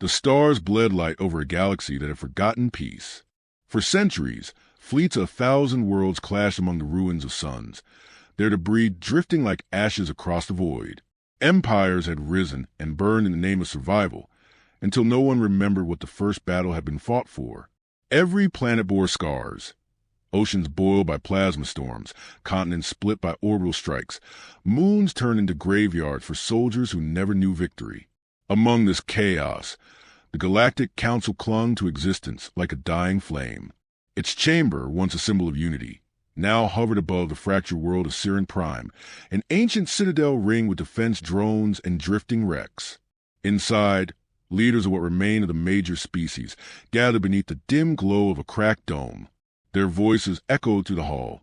The stars bled light over a galaxy that had forgotten peace. For centuries, fleets of 1,000 worlds clashed among the ruins of suns, their debris drifting like ashes across the void. Empires had risen and burned in the name of survival, until no one remembered what the first battle had been fought for. Every planet bore scars. Oceans boiled by plasma storms, continents split by orbital strikes, moons turned into graveyards for soldiers who never knew victory. Among this chaos, the Galactic Council clung to existence like a dying flame. Its chamber, once a symbol of unity, now hovered above the fractured world of Siren Prime, an ancient citadel ringed with defense drones and drifting wrecks. Inside, leaders of what remained of the major species gathered beneath the dim glow of a cracked dome. Their voices echoed through the hall,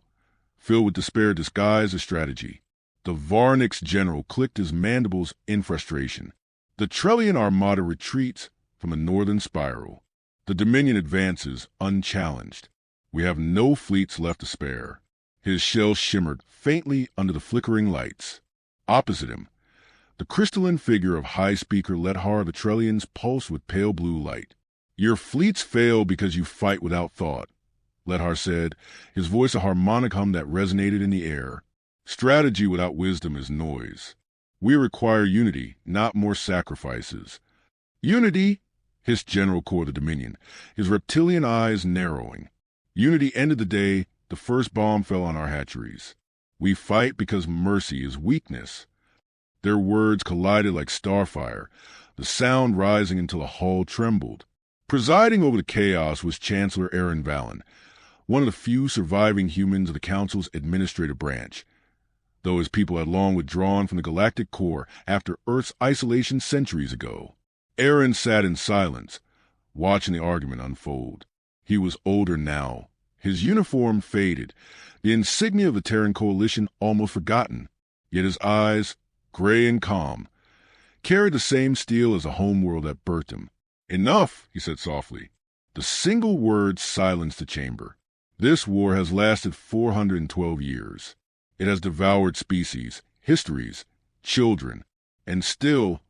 filled with despair disguised as strategy. The Varnix general clicked his mandibles in frustration. The Trellian armada retreats from the northern spiral. The Dominion advances unchallenged. We have no fleets left to spare. His shell shimmered faintly under the flickering lights. Opposite him, the crystalline figure of High Speaker Lethar the Trellians pulsed with pale blue light. Your fleets fail because you fight without thought, Lethar said, his voice a harmonic hum that resonated in the air. Strategy without wisdom is noise. We require unity, not more sacrifices. Unity, hissed General Core of the Dominion, his reptilian eyes narrowing. Unity ended the day the first bomb fell on our hatcheries. We fight because mercy is weakness. Their words collided like starfire, the sound rising until the hall trembled. Presiding over the chaos was Chancellor Aaron Valen, one of the few surviving humans of the Council's administrative branch, though his people had long withdrawn from the Galactic Core after Earth's isolation centuries ago. Aaron sat in silence, watching the argument unfold. He was older now, his uniform faded, the insignia of the Terran Coalition almost forgotten, yet his eyes, gray and calm, carried the same steel as the homeworld that birthed him. "Enough," he said softly. The single word silenced the chamber. This war has lasted 412 years. It has devoured species, histories, children, and still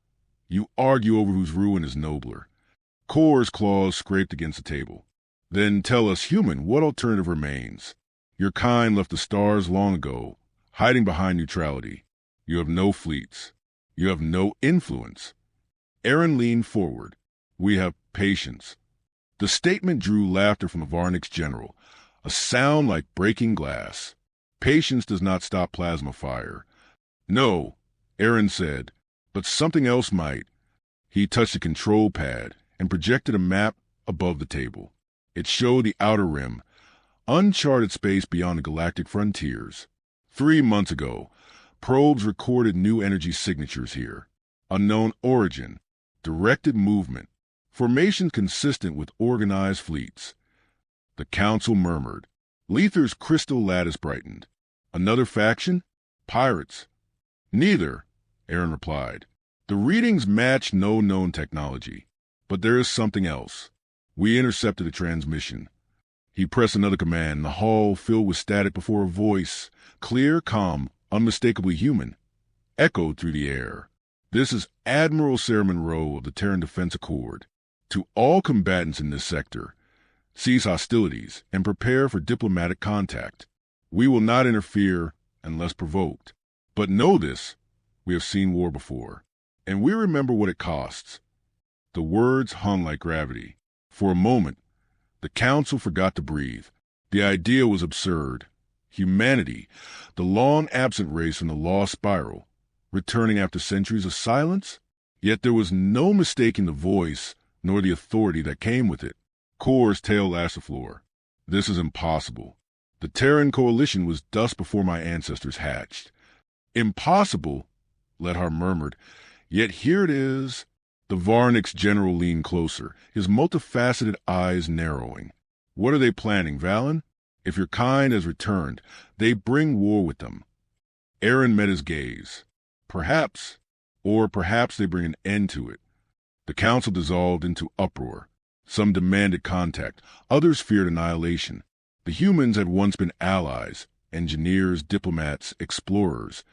you argue over whose ruin is nobler. Core's claws scraped against the table. Then tell us, human, what alternative remains? Your kind left the stars long ago, hiding behind neutrality. You have no fleets. You have no influence. Aaron leaned forward. We have patience. The statement drew laughter from the Varnix general, a sound like breaking glass. Patience does not stop plasma fire. No, Aaron said, but something else might. He touched the control pad and projected a map above the table. It showed the outer rim, uncharted space beyond the galactic frontiers. 3 months ago, probes recorded new energy signatures here. Unknown origin, directed movement, formation consistent with organized fleets. The council murmured. Lethar's crystal lattice brightened. Another faction? Pirates. Neither, Aaron replied. The readings match no known technology. But there is something else. We intercepted a transmission. He pressed another command, the hall filled with static before a voice, clear, calm, unmistakably human, echoed through the air. This is Admiral Sarah Monroe of the Terran Defense Accord. To all combatants in this sector, cease hostilities and prepare for diplomatic contact. We will not interfere unless provoked. But know this, we have seen war before, and we remember what it costs. The words hung like gravity. For a moment, the council forgot to breathe. The idea was absurd. Humanity, the long-absent race from the lost spiral, returning after centuries of silence? Yet there was no mistaking the voice nor the authority that came with it. Core's tail lashed the floor. This is impossible. The Terran Coalition was dust before my ancestors hatched. Impossible, Lethar murmured. Yet here it is. The Varnix general leaned closer, his multifaceted eyes narrowing. What are they planning, Valen? If your kind has returned, they bring war with them. Aaron met his gaze. Perhaps, or perhaps they bring an end to it. The council dissolved into uproar. Some demanded contact, others feared annihilation. The humans had once been allies, engineers, diplomats, explorers,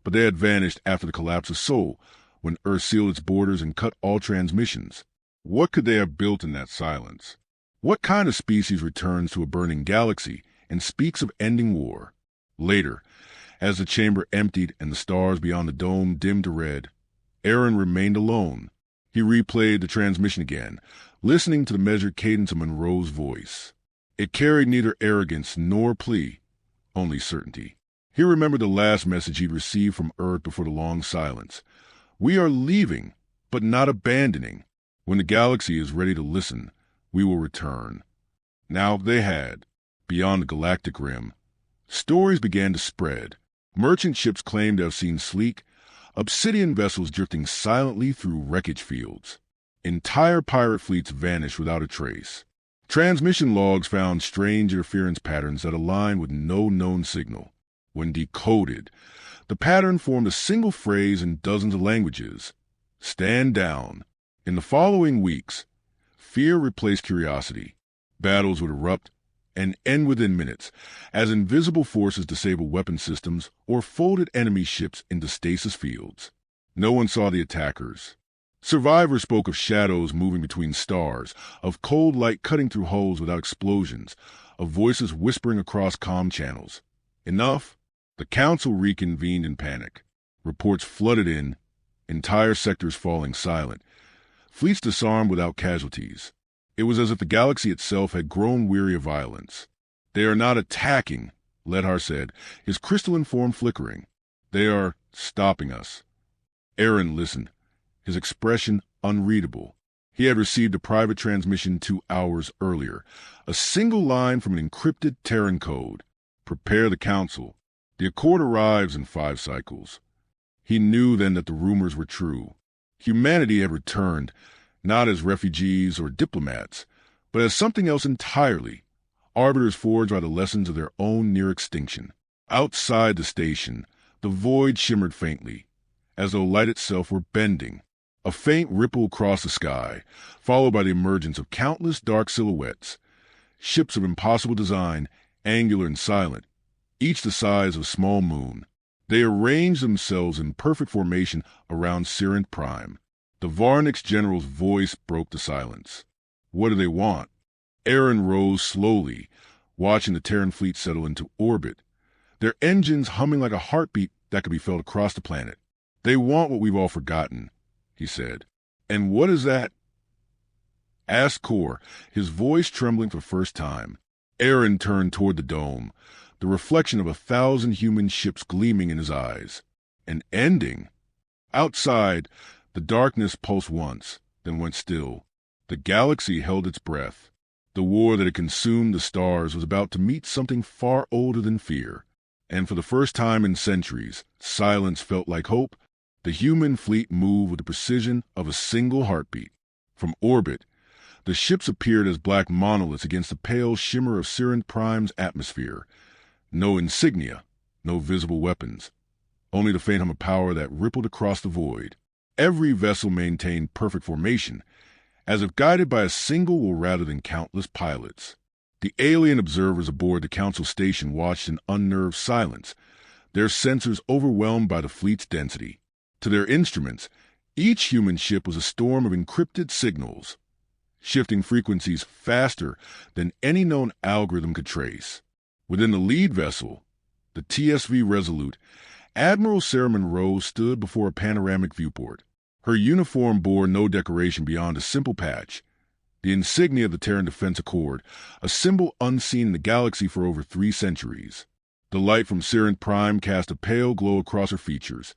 but they had vanished after the collapse of Sol, when Earth sealed its borders and cut all transmissions. What could they have built in that silence? What kind of species returns to a burning galaxy and speaks of ending war? Later, as the chamber emptied and the stars beyond the dome dimmed to red, Aaron remained alone. He replayed the transmission again, listening to the measured cadence of Monroe's voice. It carried neither arrogance nor plea, only certainty. He remembered the last message he'd received from Earth before the long silence. We are leaving, but not abandoning. When the galaxy is ready to listen, we will return. Now they had, beyond the galactic rim, stories began to spread. Merchant ships claimed to have seen sleek, obsidian vessels drifting silently through wreckage fields. Entire pirate fleets vanished without a trace. Transmission logs found strange interference patterns that aligned with no known signal. When decoded, the pattern formed a single phrase in dozens of languages. Stand down. In the following weeks, fear replaced curiosity. Battles would erupt and end within minutes, as invisible forces disabled weapon systems or folded enemy ships into stasis fields. No one saw the attackers. Survivors spoke of shadows moving between stars, of cold light cutting through holes without explosions, of voices whispering across comm channels. Enough. The council reconvened in panic. Reports flooded in, entire sectors falling silent. Fleets disarmed without casualties. It was as if the galaxy itself had grown weary of violence. They are not attacking, Ledhar said, his crystalline form flickering. They are stopping us. Aaron listened, his expression unreadable. He had received a private transmission 2 hours earlier, a single line from an encrypted Terran code. Prepare the council. The accord arrives in 5 cycles. He knew then that the rumors were true. Humanity had returned, not as refugees or diplomats, but as something else entirely, arbiters forged by the lessons of their own near extinction. Outside the station, the void shimmered faintly, as though light itself were bending. A faint ripple crossed the sky, followed by the emergence of countless dark silhouettes, ships of impossible design, angular and silent, each the size of a small moon. They arranged themselves in perfect formation around Sirent Prime. The Varnix general's voice broke the silence. What do they want? Aaron rose slowly, watching the Terran fleet settle into orbit, their engines humming like a heartbeat that could be felt across the planet. They want what we've all forgotten, he said. And what is that? Asked Kor, his voice trembling for the first time. Aaron turned toward the dome, the reflection of 1,000 human ships gleaming in his eyes. An ending? Outside, the darkness pulsed once, then went still. The galaxy held its breath. The war that had consumed the stars was about to meet something far older than fear. And for the first time in centuries, silence felt like hope. The human fleet moved with the precision of a single heartbeat. From orbit, the ships appeared as black monoliths against the pale shimmer of Sirent Prime's atmosphere. No insignia, no visible weapons, only the faint hum of power that rippled across the void. Every vessel maintained perfect formation, as if guided by a single will rather than countless pilots. The alien observers aboard the council station watched in unnerved silence, their sensors overwhelmed by the fleet's density. To their instruments, each human ship was a storm of encrypted signals, shifting frequencies faster than any known algorithm could trace. Within the lead vessel, the TSV Resolute, Admiral Sarah Monroe stood before a panoramic viewport. Her uniform bore no decoration beyond a simple patch, the insignia of the Terran Defense Accord, a symbol unseen in the galaxy for over 3 centuries. The light from Sirent Prime cast a pale glow across her features.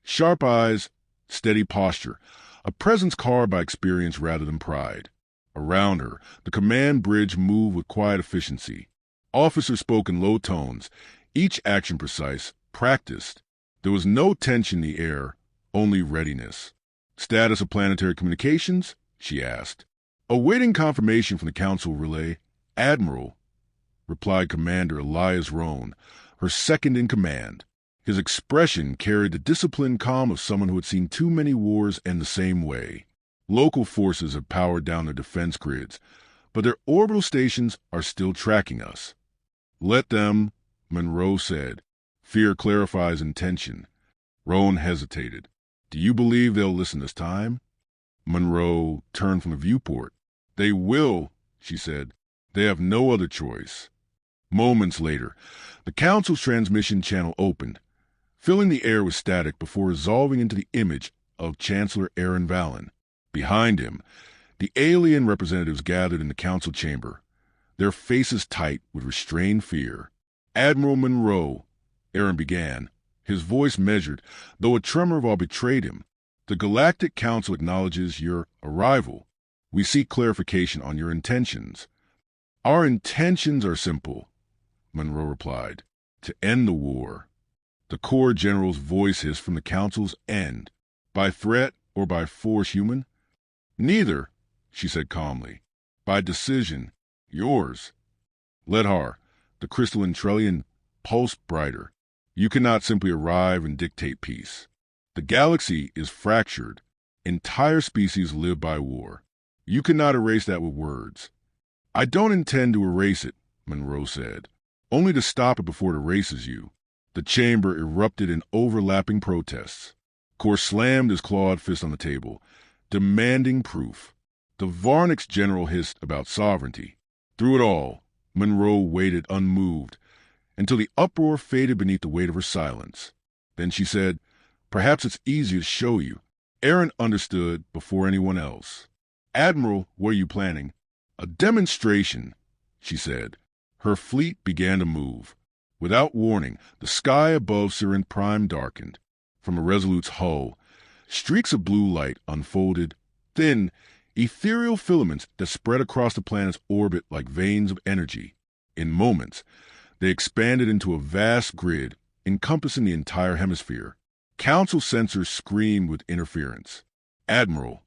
Sharp eyes, steady posture, a presence carved by experience rather than pride. Around her, the command bridge moved with quiet efficiency. Officers spoke in low tones, each action precise, practiced. There was no tension in the air, only readiness. Status of planetary communications? She asked. Awaiting confirmation from the council relay, Admiral, replied Commander Elias Rohn, her second in command. His expression carried the disciplined calm of someone who had seen too many wars end the same way. Local forces have powered down their defense grids, but their orbital stations are still tracking us. Let them, Monroe said. Fear clarifies intention. Rohn hesitated. Do you believe they'll listen this time? Monroe turned from the viewport. They will, she said. They have no other choice. Moments later, the Council's transmission channel opened, filling the air with static before resolving into the image of Chancellor Aaron Vallon. Behind him, the alien representatives gathered in the Council chamber, their faces tight with restrained fear. Admiral Monroe, Aaron began, his voice measured, though a tremor of awe betrayed him. The Galactic Council acknowledges your arrival. We seek clarification on your intentions. Our intentions are simple, Monroe replied, to end the war. The Corps General's voice hissed from the Council's end. By threat or by force, human? Neither, she said calmly. By decision, yours. Ledhar, the crystalline Trellian, pulsed brighter. You cannot simply arrive and dictate peace. The galaxy is fractured. Entire species live by war. You cannot erase that with words. I don't intend to erase it, Monroe said, only to stop it before it erases you. The chamber erupted in overlapping protests. Kor slammed his clawed fist on the table, demanding proof. The Varnix general hissed about sovereignty. Through it all, Monroe waited unmoved until the uproar faded beneath the weight of her silence. Then she said, "Perhaps it's easier to show you." Aaron understood before anyone else. "Admiral, what are you planning?" "A demonstration," she said. Her fleet began to move. Without warning, the sky above Sirin Prime darkened. From a Resolute's hull, streaks of blue light unfolded, thin, ethereal filaments that spread across the planet's orbit like veins of energy. In moments, they expanded into a vast grid encompassing the entire hemisphere. Council sensors screamed with interference. "Admiral."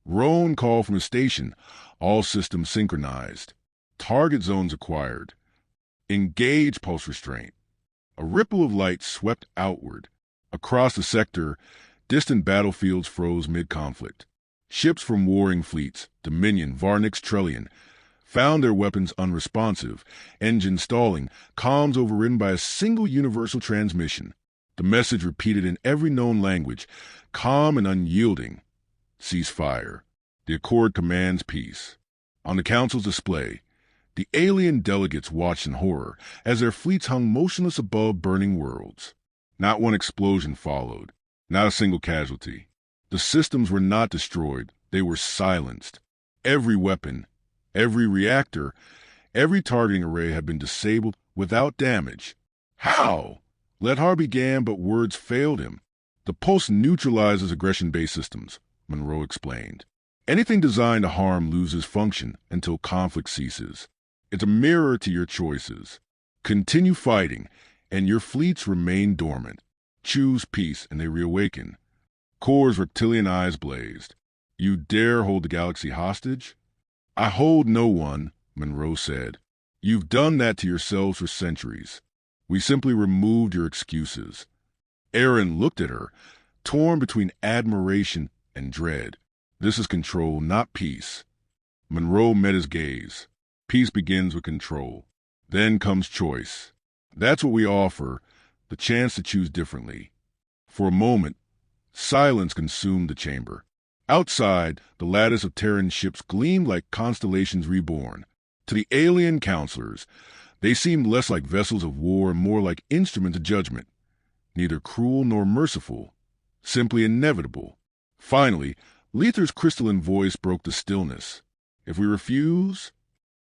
Roan called from his station, all systems synchronized. Target zones acquired. Engage pulse restraint. A ripple of light swept outward. Across the sector, distant battlefields froze mid-conflict. Ships from warring fleets, Dominion, Varnix, Trellian, found their weapons unresponsive, engines stalling, comms overridden by a single universal transmission. The message repeated in every known language, calm and unyielding. "Cease fire. The Accord commands peace." On the Council's display, the alien delegates watched in horror as their fleets hung motionless above burning worlds. Not one explosion followed, not a single casualty. The systems were not destroyed, they were silenced. Every weapon, every reactor, every targeting array had been disabled without damage. How? Ledhar began, but words failed him. "The pulse neutralizes aggression-based systems," Monroe explained. "Anything designed to harm loses function until conflict ceases. It's a mirror to your choices. Continue fighting, and your fleets remain dormant. Choose peace, and they reawaken." Kor's reptilian eyes blazed. "You dare hold the galaxy hostage?" "I hold no one," Monroe said. "You've done that to yourselves for centuries. We simply removed your excuses." Aaron looked at her, torn between admiration and dread. "This is control, not peace." Monroe met his gaze. "Peace begins with control. Then comes choice. That's what we offer, the chance to choose differently." For a moment, silence consumed the chamber. Outside, the lattice of Terran ships gleamed like constellations reborn. To the alien counselors, they seemed less like vessels of war and more like instruments of judgment. Neither cruel nor merciful, simply inevitable. Finally, Lether's crystalline voice broke the stillness. "If we refuse?"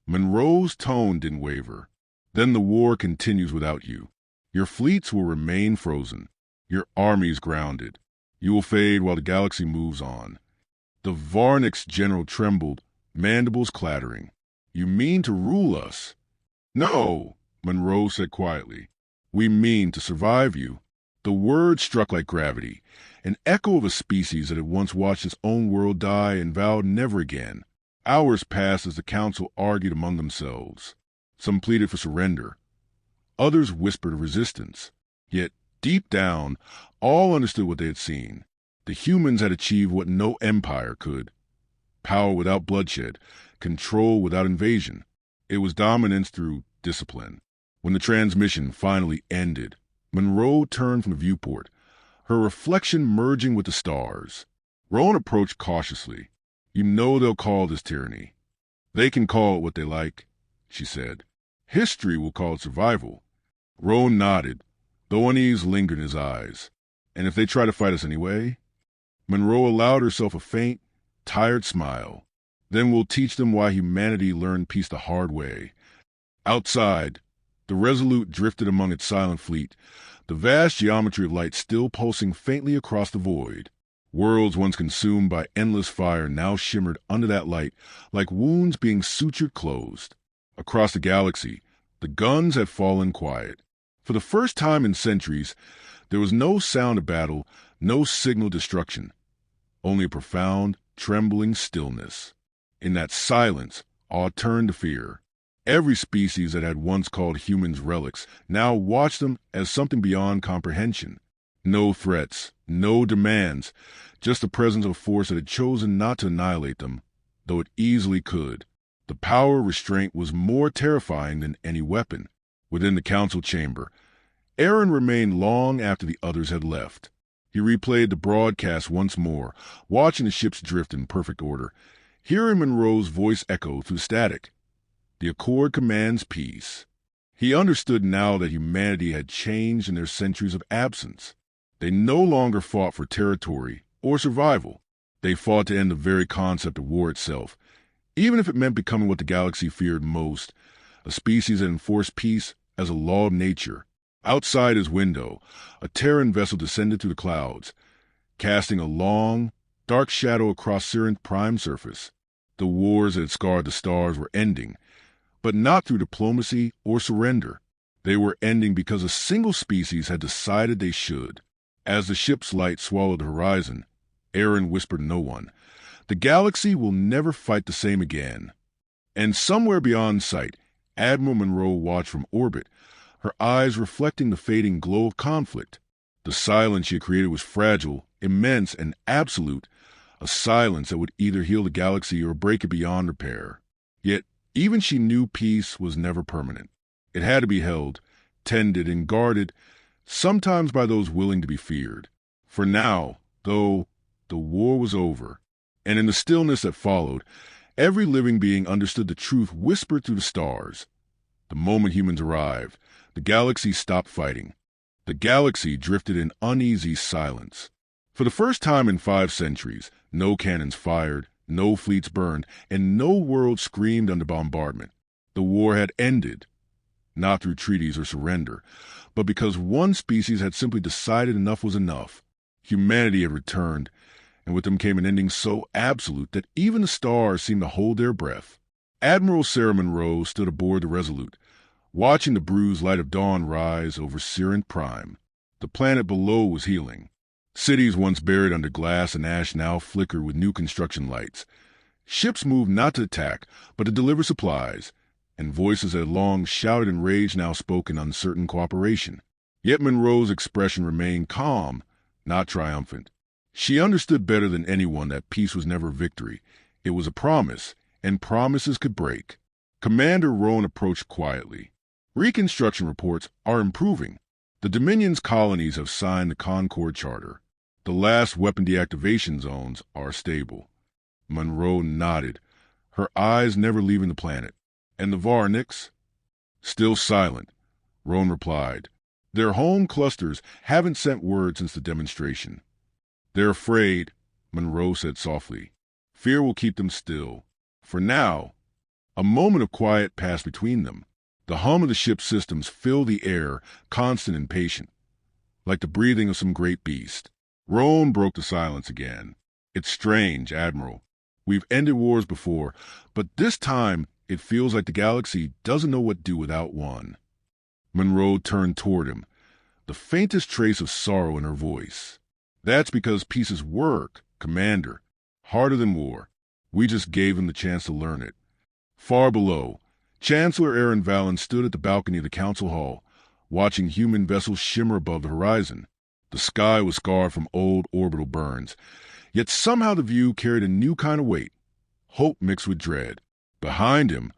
Monroe's tone didn't waver. "Then the war continues without you. Your fleets will remain frozen. Your armies grounded. You will fade while the galaxy moves on." The Varnix general trembled, mandibles clattering. "You mean to rule us?" "No," Monroe said quietly. "We mean to survive you." The word struck like gravity, an echo of a species that had once watched its own world die and vowed never again. Hours passed as the Council argued among themselves. Some pleaded for surrender. Others whispered of resistance. Yet, deep down, all understood what they had seen. The humans had achieved what no empire could. Power without bloodshed, control without invasion. It was dominance through discipline. When the transmission finally ended, Monroe turned from the viewport, her reflection merging with the stars. Rowan approached cautiously. You know they'll call this tyranny. They can call it what they like, she said. History will call it survival. Rowan nodded, though unease lingered in his eyes. And if they try to fight us anyway? Monroe allowed herself a faint, tired smile. Then we'll teach them why humanity learned peace the hard way. Outside, the Resolute drifted among its silent fleet, the vast geometry of light still pulsing faintly across the void. Worlds once consumed by endless fire now shimmered under that light like wounds being sutured closed. Across the galaxy, the guns had fallen quiet. For the first time in centuries, there was no sound of battle, no signal destruction, only a profound, trembling stillness. In that silence, awe turned to fear. Every species that had once called humans relics now watched them as something beyond comprehension. No threats, no demands, just the presence of a force that had chosen not to annihilate them, though it easily could. The power of restraint was more terrifying than any weapon. Within the council chamber, Aaron remained long after the others had left. He replayed the broadcast once more, watching the ships drift in perfect order, hearing Monroe's voice echo through static. The Accord commands peace. He understood now that humanity had changed in their centuries of absence. They no longer fought for territory or survival. They fought to end the very concept of war itself, even if it meant becoming what the galaxy feared most, a species that enforced peace as a law of nature. Outside his window, a Terran vessel descended through the clouds, casting a long, dark shadow across Sirius Prime's surface. The wars that had scarred the stars were ending, but not through diplomacy or surrender. They were ending because a single species had decided they should. As the ship's light swallowed the horizon, Aaron whispered to no one, "The galaxy will never fight the same again." And somewhere beyond sight, Admiral Monroe watched from orbit, her eyes reflecting the fading glow of conflict. The silence she had created was fragile, immense, and absolute, a silence that would either heal the galaxy or break it beyond repair. Yet, even she knew peace was never permanent. It had to be held, tended, and guarded, sometimes by those willing to be feared. For now, though, the war was over, and in the stillness that followed, every living being understood the truth whispered through the stars. The moment humans arrived, the galaxy stopped fighting. The galaxy drifted in uneasy silence. For the first time in 5 centuries, no cannons fired, no fleets burned, and no world screamed under bombardment. The war had ended, not through treaties or surrender, but because one species had simply decided enough was enough. Humanity had returned, and with them came an ending so absolute that even the stars seemed to hold their breath. Admiral Sarah Monroe stood aboard the Resolute, watching the bruised light of dawn rise over Sirius Prime. The planet below was healing. Cities once buried under glass and ash now flickered with new construction lights. Ships moved not to attack, but to deliver supplies, and voices that had long shouted in rage now spoke in uncertain cooperation. Yet Monroe's expression remained calm, not triumphant. She understood better than anyone that peace was never victory. It was a promise, and promises could break. Commander Rowan approached quietly. Reconstruction reports are improving. The Dominion's colonies have signed the Concord Charter. The last weapon deactivation zones are stable. Monroe nodded, her eyes never leaving the planet. And the Varniks? Still silent, Rowan replied. Their home clusters haven't sent word since the demonstration. They're afraid, Monroe said softly. Fear will keep them still. For now. A moment of quiet passed between them. The hum of the ship's systems filled the air, constant and patient, like the breathing of some great beast. Rowan broke the silence again. It's strange, Admiral. We've ended wars before, but this time it feels like the galaxy doesn't know what to do without one. Monroe turned toward him, the faintest trace of sorrow in her voice. That's because peace is work, Commander. Harder than war. We just gave him the chance to learn it. Far below, Chancellor Aaron Vallon stood at the balcony of the council hall, watching human vessels shimmer above the horizon. The sky was scarred from old orbital burns, yet somehow the view carried a new kind of weight, hope mixed with dread. Behind him,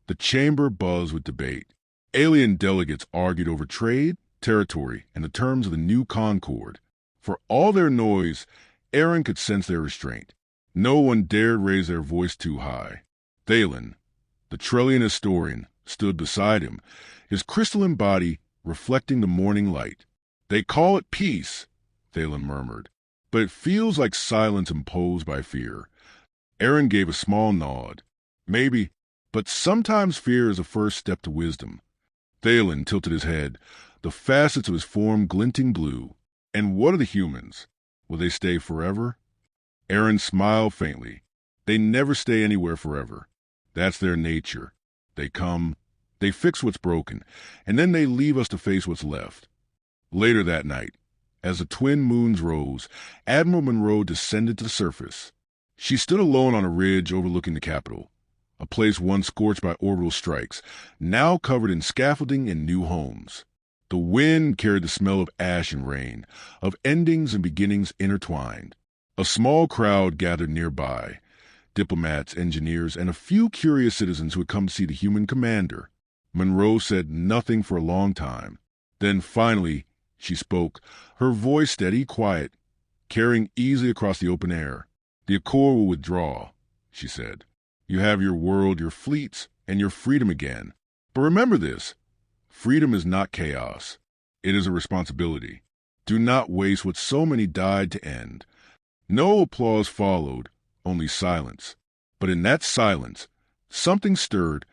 the chamber buzzed with debate. Alien delegates argued over trade, territory, and the terms of the new Concord. For all their noise, Aaron could sense their restraint. No one dared raise their voice too high. Thalen, the Trellian historian, stood beside him, his crystalline body reflecting the morning light. "They call it peace," Thalen murmured, "but it feels like silence imposed by fear." Aaron gave a small nod. "Maybe, but sometimes fear is the first step to wisdom." Thalen tilted his head, the facets of his form glinting blue. "And what are the humans? Will they stay forever?" Aaron smiled faintly. "They never stay anywhere forever. That's their nature. They come, they fix what's broken, and then they leave us to face what's left." Later that night, as the twin moons rose, Admiral Monroe descended to the surface. She stood alone on a ridge overlooking the capital, a place once scorched by orbital strikes, now covered in scaffolding and new homes. The wind carried the smell of ash and rain, of endings and beginnings intertwined. A small crowd gathered nearby, diplomats, engineers, and a few curious citizens who had come to see the human commander. Monroe said nothing for a long time. Then finally she spoke, her voice steady, quiet, carrying easily across the open air. "The Accord will withdraw," she said. "You have your world, your fleets, and your freedom again. But remember this, freedom is not chaos. It is a responsibility. Do not waste what so many died to end." No applause followed, only silence. But in that silence, something stirred,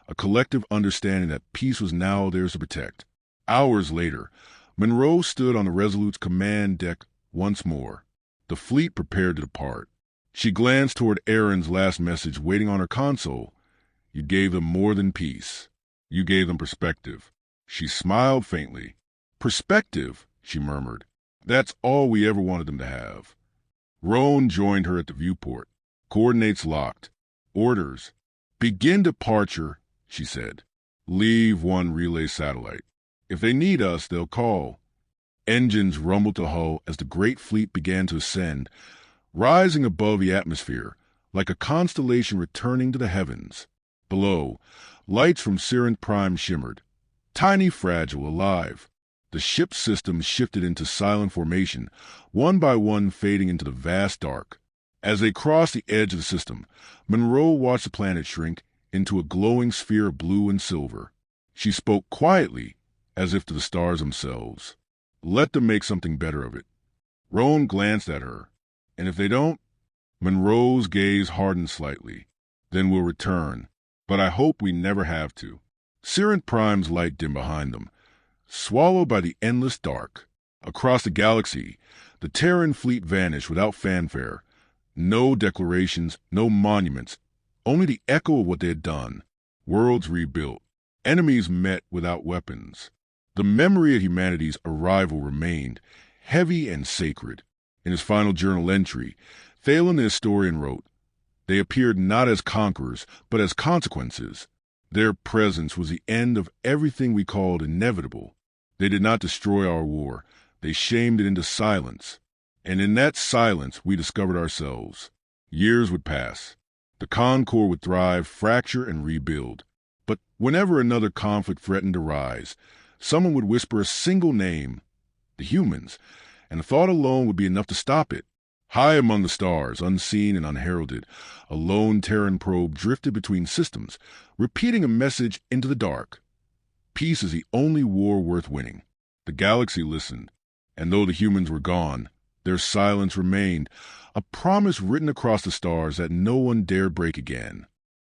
a collective understanding that peace was now theirs to protect. Hours later, Monroe stood on the Resolute's command deck once more. The fleet prepared to depart. She glanced toward Aaron's last message waiting on her console. "You gave them more than peace. You gave them perspective." She smiled faintly. "Perspective," she murmured. "That's all we ever wanted them to have." Roan joined her at the viewport. Coordinates locked. "Orders. Begin departure," she said. "Leave one relay satellite. If they need us, they'll call." Engines rumbled to hull as the great fleet began to ascend, rising above the atmosphere, like a constellation returning to the heavens. Below, lights from Sirent Prime shimmered, tiny, fragile, alive. The ship's systems shifted into silent formation, one by one fading into the vast dark. As they crossed the edge of the system, Monroe watched the planet shrink into a glowing sphere of blue and silver. She spoke quietly, as if to the stars themselves. "Let them make something better of it." Roan glanced at her. "And if they don't?" Monroe's gaze hardened slightly. "Then we'll return. But I hope we never have to." Sirent Prime's light dimmed behind them, swallowed by the endless dark. Across the galaxy, the Terran fleet vanished without fanfare. No declarations, no monuments, only the echo of what they had done. Worlds rebuilt. Enemies met without weapons. The memory of humanity's arrival remained, heavy and sacred. In his final journal entry, Thalen the historian wrote, "They appeared not as conquerors, but as consequences. Their presence was the end of everything we called inevitable. They did not destroy our war. They shamed it into silence. And in that silence we discovered ourselves." Years would pass. The Concord would thrive, fracture, and rebuild. But whenever another conflict threatened to rise, someone would whisper a single name, the humans, and the thought alone would be enough to stop it. High among the stars, unseen and unheralded, a lone Terran probe drifted between systems, repeating a message into the dark. Peace is the only war worth winning. The galaxy listened, and though the humans were gone, their silence remained, a promise written across the stars that no one dared break again.